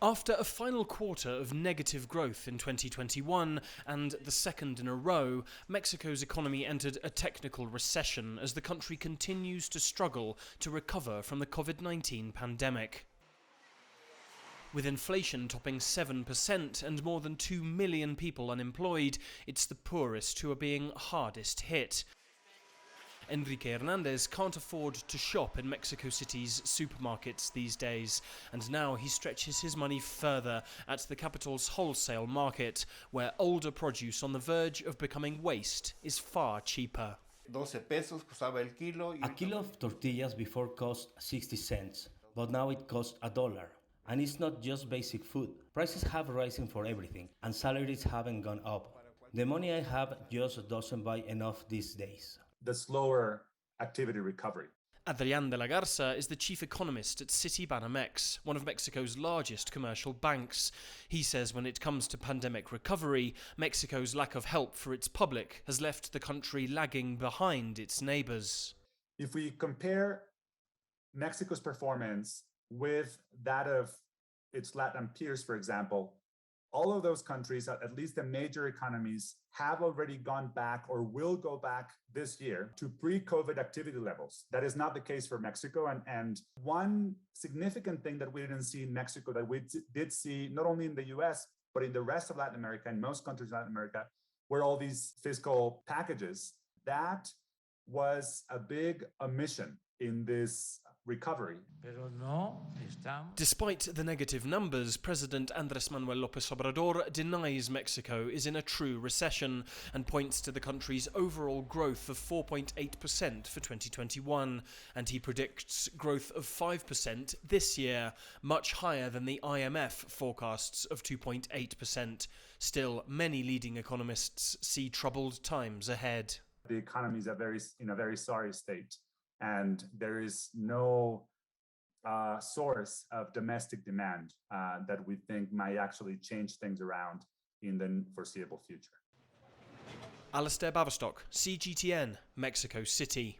After a final quarter of negative growth in 2021 and the second in a row, Mexico's economy entered a technical recession as the country continues to struggle to recover from the COVID-19 pandemic. With inflation topping 7% and more than 2 million people unemployed, it's the poorest who are being hardest hit. Enrique Hernandez can't afford to shop in Mexico City's supermarkets these days, and now he stretches his money further at the capital's wholesale market, where older produce on the verge of becoming waste is far cheaper. 12 pesos costaba el kilo. A kilo of tortillas before cost 60 cents, but now it costs $1. And it's not just basic food. Prices have risen for everything, and salaries haven't gone up. The money I have just doesn't buy enough these days. The slower activity recovery. Adrián de la Garza is the chief economist at Citibanamex, one of Mexico's largest commercial banks. He says when it comes to pandemic recovery, Mexico's lack of help for its public has left the country lagging behind its neighbors. If we compare Mexico's performance with that of its Latin peers, for example, all of those countries, at least the major economies, have already gone back or will go back this year to pre-COVID activity levels. That is not the case for Mexico. And one significant thing that we didn't see in Mexico that we did see not only in the US, but in the rest of Latin America and most countries in Latin America, were all these fiscal packages. That was a big omission in this recovery. Despite the negative numbers, President Andrés Manuel López Obrador denies Mexico is in a true recession and points to the country's overall growth of 4.8% for 2021, and he predicts growth of 5% this year, much higher than the IMF forecasts of 2.8%. Still, many leading economists see troubled times ahead. The economy is in a very sorry state, and there is no source of domestic demand that we think might actually change things around in the foreseeable future. Alasdair, Baverstock, CGTN, Mexico City.